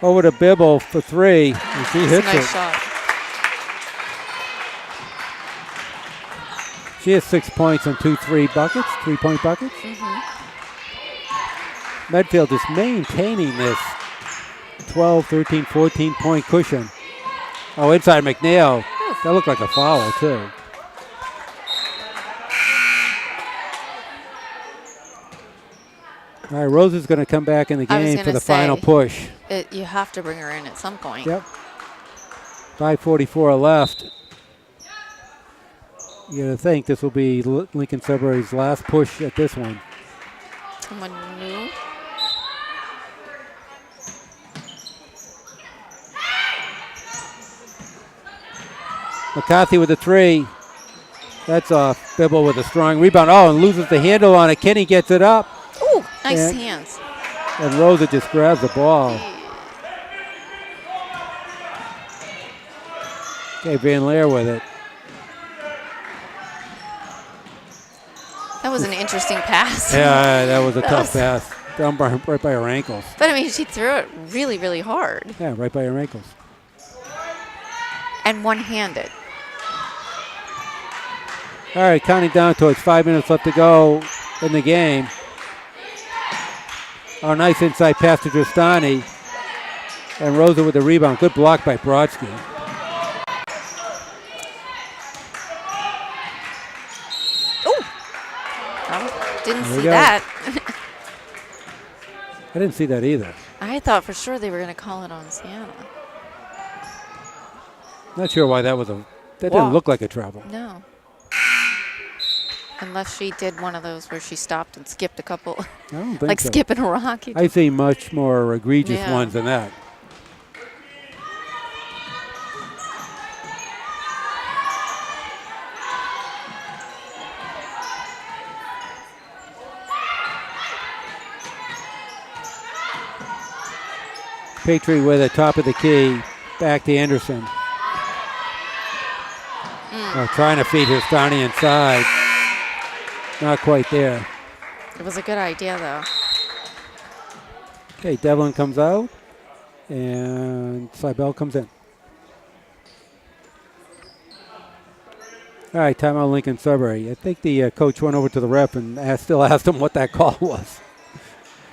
Over to Bibble for 3. And she It's a hits nice it. shot. She has 6 points on 2 3-point buckets. Medfield is maintaining this 12, 13, 14-point cushion. Oh, inside McNeil. That looked like a foul, too. All right, Rose is going to come back in the game for the final push. You have to bring her in at some point. Yep. 5:44 left. You got to think this will be Lincoln-Sudbury's last push at this one. Someone new. McCarthy with a 3. That's off. Bibble with a strong rebound. Oh, and loses the handle on it. Kenny gets it up. Ooh, nice hands. And Rosa just grabs the ball. Okay, Van Leer with it. That was an interesting pass. Yeah, that was a tough pass. Down right by her ankles. But, I mean, she threw it really, really hard. Yeah, right by her ankles. And one-handed. All right, counting down towards 5 minutes left to go in the game. Oh, nice inside pass to Dristani. And Rosa with the rebound. Good block by Brodsky. Oh, didn't There we see go. that. I didn't see that either. I thought for sure they were going to call it on Sienna. Not sure why that was that didn't look like a travel. No. Unless she did one of those where she stopped and skipped a couple. I don't think like so. skipping a rock. I see much more egregious Yeah. ones than that. Patriot with it, top of the key. Back to Anderson. Trying to feed Hustani inside. Not quite there. It was a good idea, though. Okay, Devlin comes out, and Seibel comes in. All right, timeout Lincoln-Sudbury. I think the coach went over to the ref and still asked him what that call was.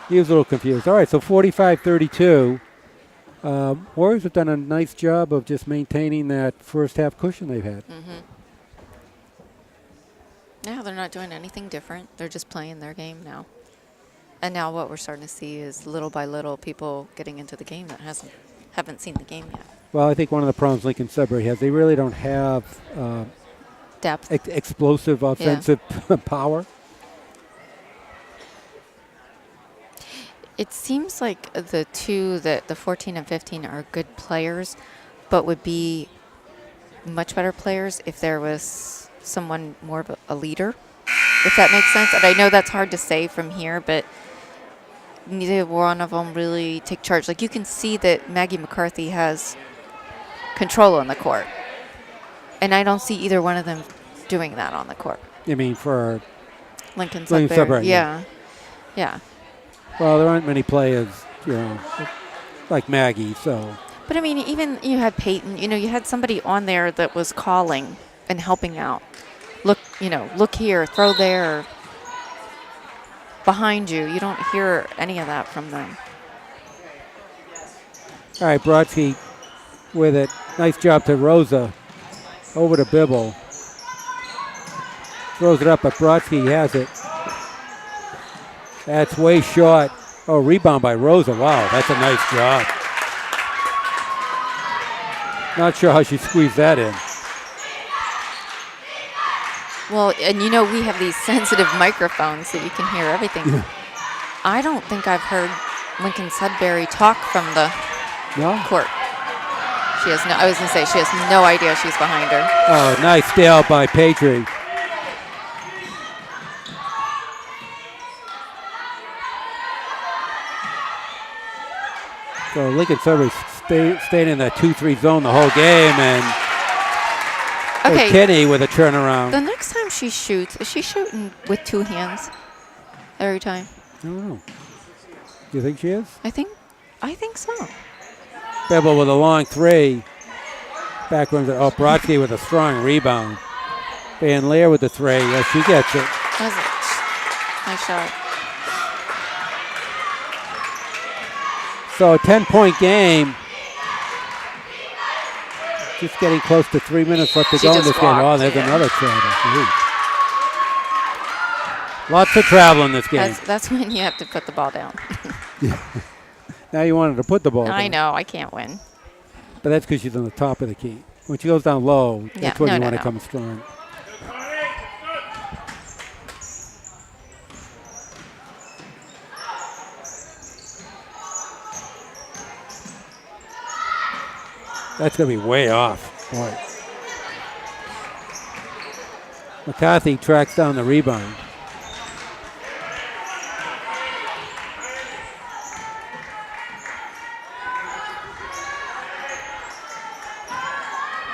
He was a little confused. All right, so 45-32. Warriors have done a nice job of just maintaining that first half cushion they've had. Now they're not doing anything different. They're just playing their game now. And now what we're starting to see is little by little people getting into the game that haven't seen the game yet. Well, I think one of the problems Lincoln-Sudbury has, they really don't have Depth. explosive offensive power. It seems like the two, the 14 and 15, are good players, but would be much better players if there was someone more of a leader, if that makes sense. And I know that's hard to say from here, but neither one of them really take charge. Like, you can see that Maggie McCarthy has control on the court, and I don't see either one of them doing that on the court. I mean, for Lincoln-Sudbury. Yeah. Well, there aren't many players, like Maggie, so. But, I mean, even you had Peyton, you had somebody on there that was calling and helping out. Look, look here, throw there, behind you. You don't hear any of that from them. All right, Brodsky with it. Nice job to Rosa. Over to Bibble. Throws it up, but Brodsky has it. That's way short. Oh, rebound by Rosa. Wow, that's a nice job. Not sure how she squeezed that in. Well, and we have these sensitive microphones so you can hear everything. I don't think I've heard Lincoln-Sudbury talk from the court. She has I was going to say, she has no idea she's behind her. Oh, nice steal by Patriot. So Lincoln-Sudbury stayed in that 2-3 zone the whole game, and Okay. Kenny with a turnaround. The next time she shoots, is she shooting with 2 hands every time? I don't know. Do you think she is? I think so. Bevel with a long 3. Back runs it. Oh, Brodsky with a strong rebound. Van Leer with the 3. Yeah, she gets it. That was a nice shot. So a 10-point game. Just getting close to 3 minutes left to She go in just this game. Oh, walked, there's yeah. another travel. Ooh. Lots of travel in this game. That's when you have to put the ball down. Now you wanted to put the ball I down. know, I can't win. But that's because she's on the top of the key. When she goes down low, Yeah, that's when you no, want to no. come strong. That's going to be way off. Boy. McCarthy tracks down the rebound.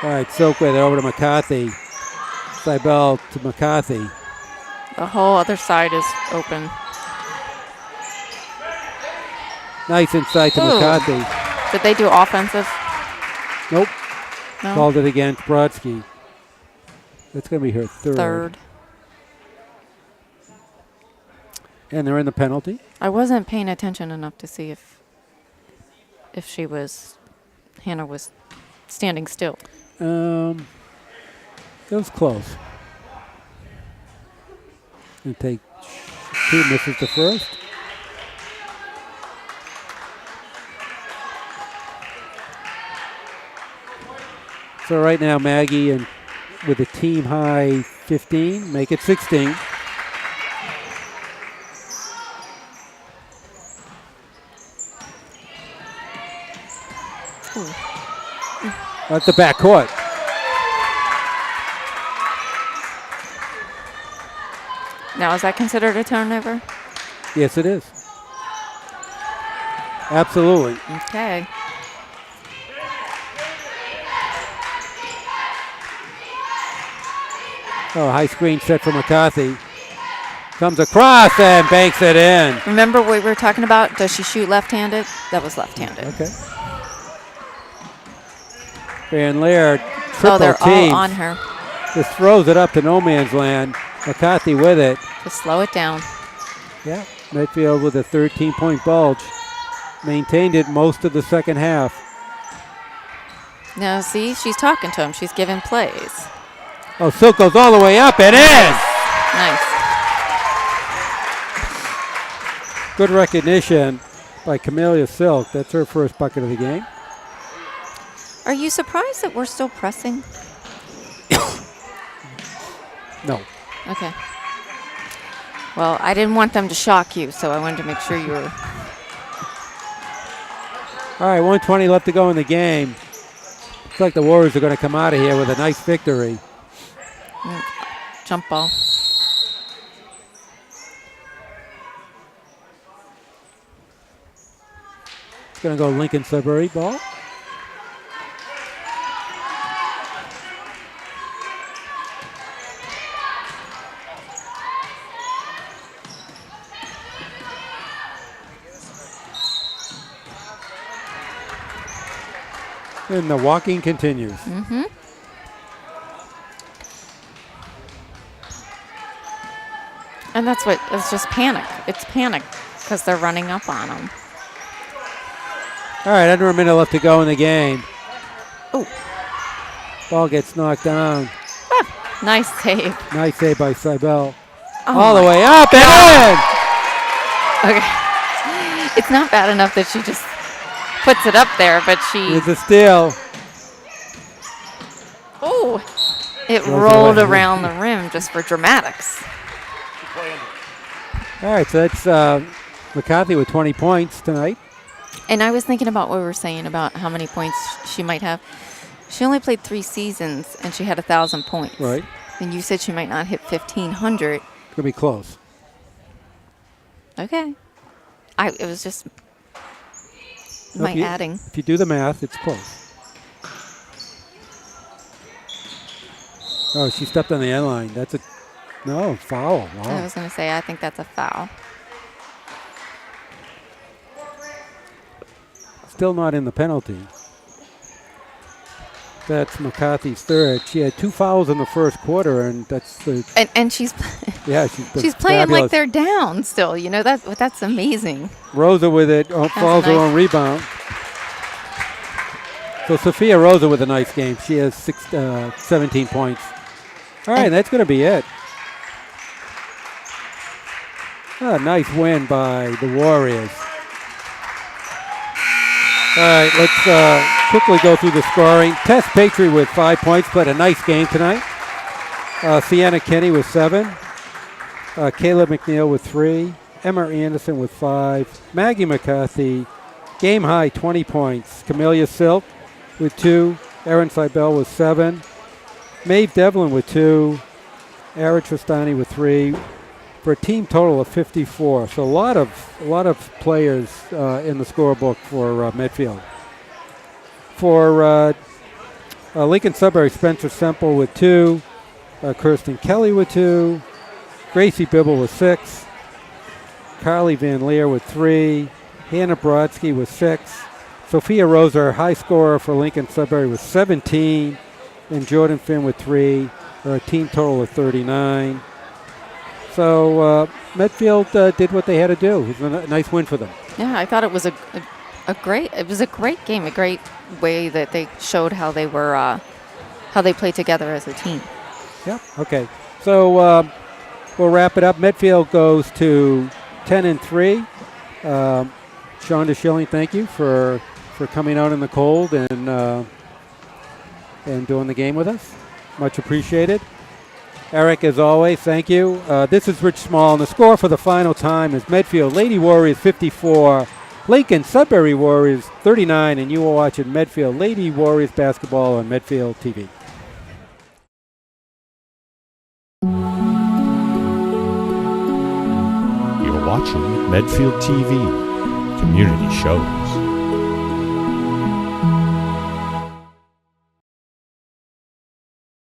All right, Silkway, they're over to McCarthy. Seibel to McCarthy. The whole other side is open. Nice inside to Ooh. McCarthy. Did they do offensive? Nope. No. Called it against Brodsky. That's going to be her third. And they're in the penalty. I wasn't paying attention enough to see if Hannah was standing still. It was close. And take 2, misses the first. So right now Maggie and with a team high 15, make it 16. At the back court. Now, is that considered a turnover? Yes, it is. Absolutely. Okay. Oh, high screen set for McCarthy. Comes across and banks it in. Remember what we were talking about? Does she shoot left-handed? That was left-handed. Okay. Van Leer, triple Oh, they're teams. all on her. Just throws it up to no man's land. McCarthy with it. Just slow it down. Yeah. Medfield with a 13-point bulge. Maintained it most of the second half. Now, see, she's talking to him. She's giving plays. Oh, Silk goes all the way up and in. Nice. Good recognition by Camellia Silk. That's her first bucket of the game. Are you surprised that we're still pressing? No. Okay. Well, I didn't want them to shock you, so I wanted to make sure you were. All right, 1:20 left to go in the game. Looks like the Warriors are going to come out of here with a nice victory. Jump ball. It's going to go Lincoln-Sudbury ball. And the walking continues. Mm-hmm. And that's what, it's just panic. It's panic because they're running up on them. All right, under a minute left to go in the game. Oh, Ball gets knocked down. nice save. Nice save by Seibel. Oh All the my way up and in. Okay. It's not bad enough that she just puts it up there, but she, It's a steal. oh, it Goes rolled away. around the rim just for dramatics. All right, so that's McCarthy with 20 points tonight. And I was thinking about what we were saying about how many points she might have. She only played 3 seasons, and she had 1,000 points. Right. And you said she might not hit 1,500. It's going to be close. Okay. It was just my adding. If you do the math, it's close. Oh, she stepped on the end line. That's a foul. Wow. I was going to say, I think that's a foul. Still not in the penalty. That's McCarthy's third. She had 2 fouls in the first quarter, and that's the. And she's she's playing fabulous. like they're down still. You know that's amazing. Rosa with it falls her own rebound. So Sophia Rosa with a nice game. She has 17 points. All right, that's going to be it. A nice win by the Warriors. All right, let's quickly go through the scoring. Tess Patry with 5 points, played a nice game tonight. Sienna Kenny with 7. Caleb McNeil with 3. Emma Anderson with 5. Maggie McCarthy, game high 20 points. Camellia Silk with 2. Erin Seibel with 7. Maeve Devlin with 2. Ara Tristani with 3. For a team total of 54. So a lot of players in the scorebook for Medfield. For Lincoln-Sudbury, Spencer Semple with 2. Kirsten Kelly with 2. Gracie Bibble with 6. Carly Van Leer with 3. Hannah Brodsky with 6. Sophia Rosa, our high scorer for Lincoln-Sudbury, with 17. And Jordan Finn with 3. For a team total of 39. So Medfield did what they had to do. It was a nice win for them. Yeah, I thought it was a great game, a great way that they showed how they were how they played together as a team. Yeah. Okay. So we'll wrap it up. Medfield goes to 10-3. Shonda Schilling, thank you for coming out in the cold and doing the game with us. Much appreciated. Eric, as always, thank you. This is Rich Small, and the score for the final time is Medfield Lady Warriors 54, Lincoln-Sudbury Warriors 39, and you are watching Medfield Lady Warriors basketball on Medfield TV. You're watching Medfield TV, community shows.